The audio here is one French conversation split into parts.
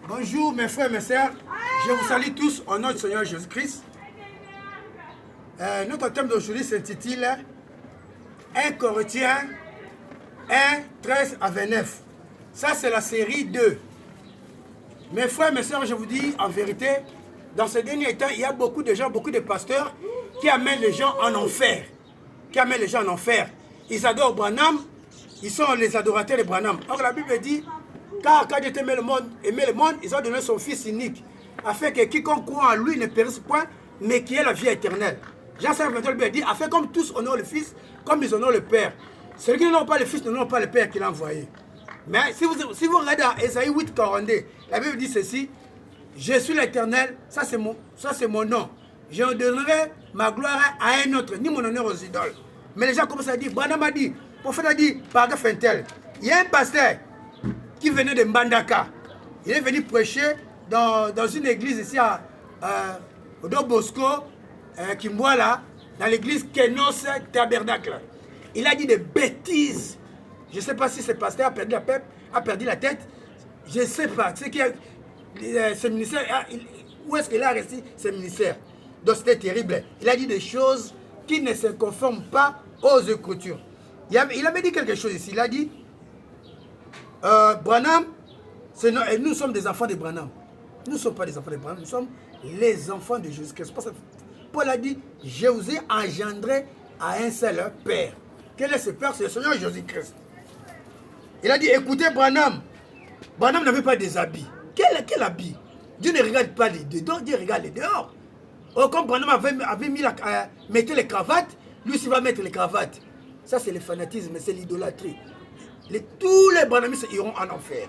Bonjour mes frères et mes sœurs, je vous salue tous au nom du Seigneur Jésus-Christ. Notre thème d'aujourd'hui s'intitule 1 Corinthiens 1, 13 à 29. Ça c'est la série 2. Mes frères et mes sœurs, je vous dis en vérité, dans ces derniers temps, il y a beaucoup de gens, beaucoup de pasteurs qui amènent les gens en enfer. Ils adorent Branham, ils sont les adorateurs de Branham. Or la Bible dit, car quand Dieu aimait le monde, ils ont donné son Fils unique, afin que quiconque croit en lui ne périsse point, mais qui ait la vie éternelle. Jean 5, 22 dit, afin comme tous honorent le Fils, comme ils honorent le Père. Ceux qui n'ont pas le Fils n'ont pas le Père qui l'a envoyé. Mais si vous regardez dans Ésaïe 8, 42, la Bible dit ceci, je suis l'Éternel, ça c'est mon nom. Je donnerai ma gloire à un autre, ni mon honneur aux idoles. Mais les gens commencent à dire, Branham a dit, le prophète a dit, paragraphe intel. Il y a un pasteur qui venait de Mbandaka. Il est venu prêcher dans une église ici au Don Bosco, Kimboala, dans l'église Kenos Tabernacle. Il a dit des bêtises. Je ne sais pas si ce pasteur a perdu la tête. Je ne sais pas. Ce ministère, où est-ce qu'il a resté ce ministère? Donc c'était terrible. Il a dit des choses qui ne se conforment pas aux Écritures. Il avait dit quelque chose ici. Il a dit, Branham, nous sommes des enfants de Branham. Nous ne sommes pas des enfants de Branham, nous sommes les enfants de Jésus-Christ. Paul a dit, je vous ai engendré à un seul Père. Quel est ce Père? C'est le Seigneur Jésus-Christ. Il a dit, écoutez Branham. Branham n'avait pas des habits. Quel habit? Dieu ne regarde pas les dedans, Dieu regarde les dehors. Or, comme Branham avait mettait les cravates, lui aussi va mettre les cravates. Ça, c'est le fanatisme, c'est l'idolâtrie. Tous les Branhamistes iront en enfer.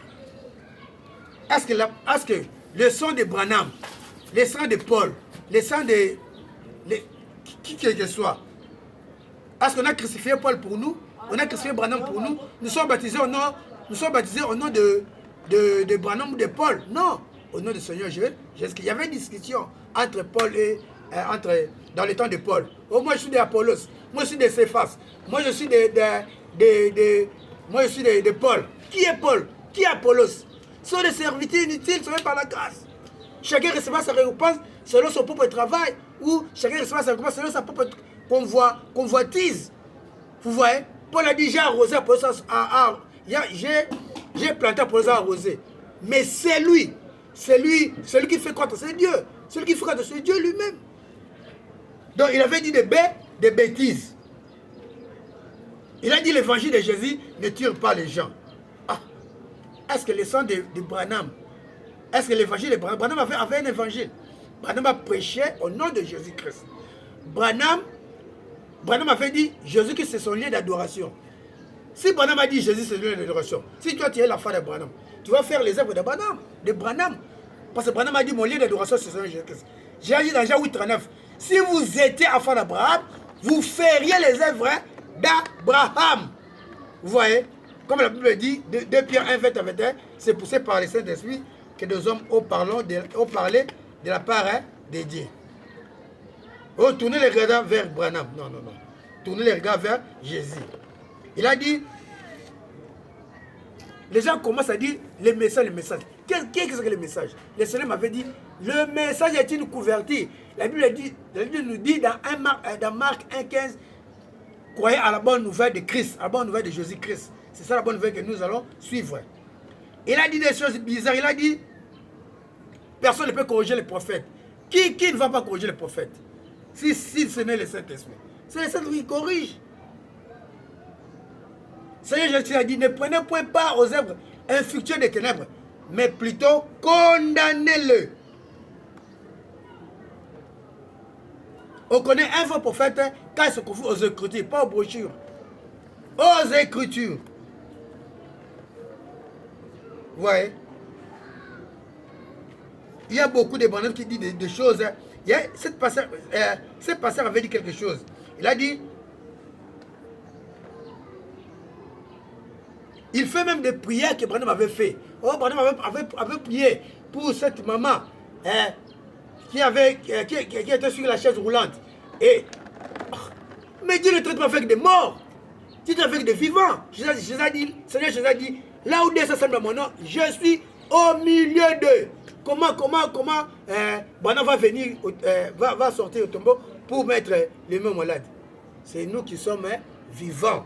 Est-ce que le sang de Branham, le sang de Paul, le sang de... qui que ce soit, est-ce qu'on a crucifié Paul pour nous? On a crucifié Branham pour nous? Nous sommes baptisés au nom de Branham ou de Paul? Non, au nom du Seigneur Jésus. Il y avait une discussion entre Paul et... dans le temps de Paul. Oh, moi je suis d'Apollos, moi je suis de Céphas, moi je suis de Paul. Qui est Paul? Qui est Apollos? Ce sont des serviteurs inutiles sauvés par la grâce. Chacun recevra sa récompense selon son propre travail, ou chacun recevra sa récompense selon sa propre convoitise. Vous voyez? Paul a dit, j'ai arrosé Apollos, j'ai planté Apollos à arroser. Mais c'est lui, celui qui fait contre, c'est Dieu. Celui qui fait contre, c'est Dieu lui-même. Donc il avait dit des bêtises. Il a dit l'évangile de Jésus ne tue pas les gens. Ah, est-ce que le sang de Branham, est-ce que l'évangile de Branham avait un évangile? Branham a prêché au nom de Jésus-Christ. Branham avait dit Jésus-Christ c'est son lieu d'adoration. Si Branham a dit Jésus c'est son lieu d'adoration, si toi tu es l'enfant de Branham, tu vas faire les œuvres de Branham. Parce que Branham a dit mon lieu d'adoration c'est son Jésus-Christ. J'ai dit dans Jean 8,39, si vous étiez enfant d'Abraham, vous feriez les œuvres d'Abraham. Vous voyez? Comme la Bible dit, 2 Pierre 1, 20 à 21, c'est poussé par le Saint-Esprit que des hommes ont parlé de la part de Dieu. Oh, tournez les regards vers Branham. Non. Tournez les regards vers Jésus. Il a dit, les gens commencent à dire, le message. Qu'est-ce que le message? Le Seigneur m'avait dit, le message est une couverture. La Bible nous dit dans Marc 1,15, croyez à la bonne nouvelle de Christ, à la bonne nouvelle de Jésus-Christ. C'est ça la bonne nouvelle que nous allons suivre. Il a dit des choses bizarres. Il a dit, personne ne peut corriger les prophètes. Qui ne va pas corriger les prophètes? Si ce n'est le Saint-Esprit. C'est le Saint-Esprit qui corrige. Seigneur Jésus a dit, ne prenez point part aux œuvres infructueuses des ténèbres, mais plutôt condamnez-le. On connaît un vrai prophète quand il se confie aux Écritures, pas aux brochures. Aux Écritures. Vous voyez? Il y a beaucoup de bonhommes qui disent des choses. Cette pasteur avait dit quelque chose. Il a dit, il fait même des prières que Branham avait fait. Oh, Branham avait prié pour cette maman qui était sur la chaise roulante. Mais Dieu ne traite pas avec des morts. Dieu traite avec des vivants. Seigneur Jésus a dit, là où Dieu s'assemble à mon nom, je suis au milieu d'eux. Comment Branham va venir, va sortir au tombeau pour mettre les mains malades. C'est nous qui sommes vivants.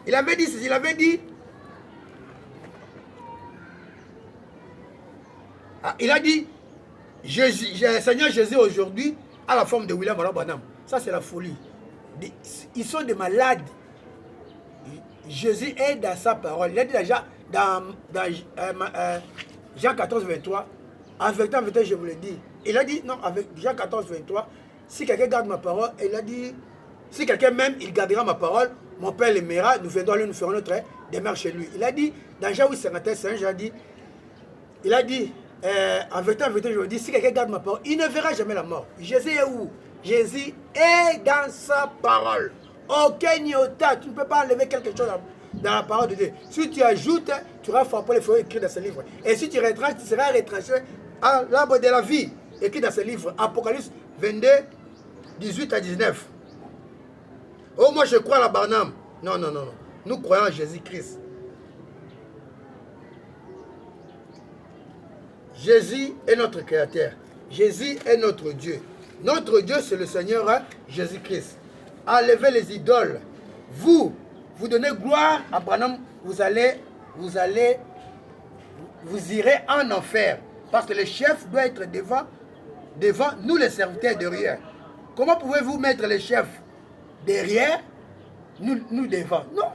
Il avait dit ceci, il avait dit, il a dit, Seigneur Jésus aujourd'hui a la forme de William Branham. Ça c'est la folie. Ils sont des malades. Jésus est dans sa parole. Il a dit déjà dans Jean 14, 23, avec temps, je vous le dis. Il a dit, non, avec Jean 14, 23, si quelqu'un garde ma parole, il a dit, si quelqu'un m'aime, il gardera ma parole, mon Père l'aimera, nous viendrons lui, nous ferons notre demeure chez lui. Il a dit, dans Jean 8, 51, Saint Jean dit, il a dit, avec temps, je vous dis, si quelqu'un garde ma parole, il ne verra jamais la mort. Jésus est où? Jésus est dans sa parole. Aucun iota, tu ne peux pas enlever quelque chose dans la parole de Dieu. Si tu ajoutes, tu auras frappé les feuilles écrits dans ce livre. Et si tu retranches, tu seras retranché à l'arbre de la vie, écrit dans ce livre. Apocalypse 22, 18 à 19. Oh, moi je crois à la Branham. Non, non, non, non. Nous croyons en Jésus-Christ. Jésus est notre créateur. Jésus est notre Dieu. Notre Dieu, c'est le Seigneur Jésus-Christ. Enlevez les idoles. Vous donnez gloire à Branham, vous irez en enfer. Parce que le chef doit être devant nous les serviteurs derrière. Comment pouvez-vous mettre le chef derrière, nous devant? Non.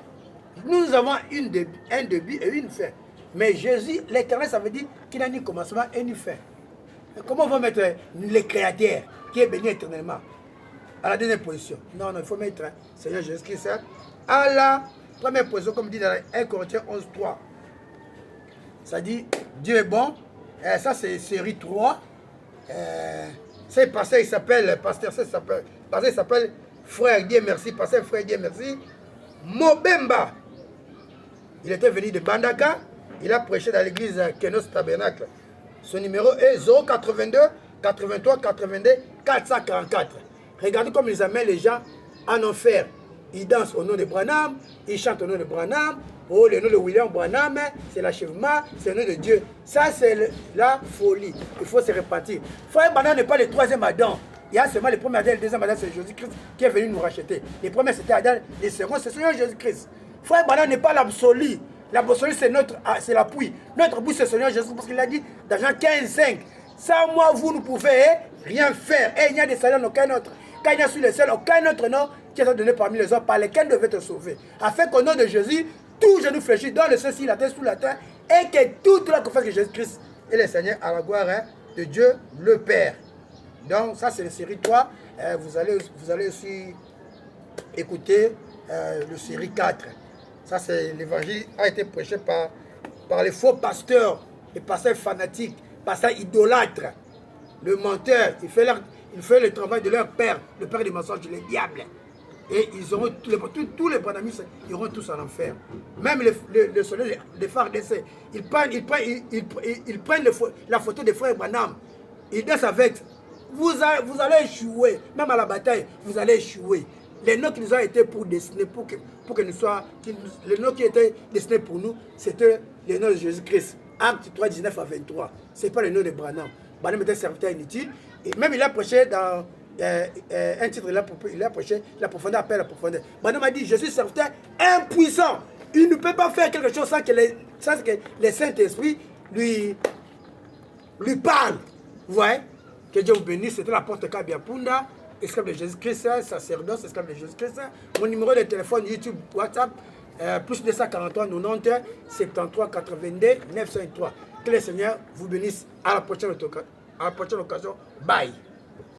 Nous avons un début et une fin. Mais Jésus, l'éternel, ça veut dire qu'il n'a ni commencement et ni fin. Comment on va mettre le créateur qui est béni éternellement à la dernière position? Non, non, il faut mettre Seigneur Jésus-Christ à la première position, comme dit dans 1 Corinthiens 11, 3. Ça dit, Dieu est bon. Ça, c'est série 3. C'est pasteur, il s'appelle, pasteur, il s'appelle Frère Dieu merci, pasteur Frère Dieu merci. Mobemba. Il était venu de Bandaka. Il a prêché dans l'église Kenos Tabernacle. Son numéro est 082 83 82 444. Regardez comme ils amènent les gens en enfer. Ils dansent au nom de Branham, ils chantent au nom de Branham. Oh, le nom de William Branham, c'est l'achèvement, c'est le nom de Dieu. Ça, c'est la folie. Il faut se repartir. Frère Branham n'est pas le troisième Adam. Il y a seulement le premier Adam et le deuxième Adam, c'est Jésus-Christ qui est venu nous racheter. Le premier, c'était Adam, le second, c'est Seigneur Jésus-Christ. Frère Branham n'est pas l'absolu. L'absolu, c'est l'appui. Notre appui, c'est le Seigneur Jésus, parce qu'il a dit dans Jean 15, 5, sans moi, vous ne pouvez rien faire. Et il n'y a de salut en aucun autre. Quand il y a sur le ciel, aucun autre nom qui est donné parmi les hommes par lesquels devait te sauver. Afin qu'au nom de Jésus, tout genou fléchit dans le ciel, sur la terre, sous la terre, et que toute la confesse que Jésus-Christ est le Seigneur à la gloire de Dieu le Père. Donc, ça, c'est la série 3. Vous allez aussi écouter le série 4. Ça, c'est l'évangile a été prêché par les faux pasteurs, les pasteurs fanatiques, pasteurs idolâtres, le menteur. Il fait le travail de leur père, le père des mensonges, le diable. Et ils auront tous les branamis, ils iront tous en enfer. Même les soldats, les phares d'essai, ils prennent la photo des frères Branham. Ils dansent avec. Vous allez échouer. Même à la bataille, vous allez échouer. Les noms qui nous ont été destinés pour que nous soyons. Les noms qui étaient destinés pour nous, c'était les noms de Jésus-Christ. Acte 3, 19 à 23. Ce n'est pas le nom de Branham. Branham était serviteur inutile. Et même il a prêché dans un titre, il a prêché la profondeur appelle la profondeur. Branham a dit, je suis serviteur impuissant. Il ne peut pas faire quelque chose sans que le Saint-Esprit lui parle. Vous voyez? Que Dieu vous bénisse. C'était l'apôtre Kabiapunda, esclave de Jésus-Christ, sacerdoce, esclave de Jésus-Christ. Mon numéro de téléphone, YouTube, WhatsApp, plus 243 90 73 82 903. Que le Seigneur vous bénisse. À la prochaine occasion. Bye.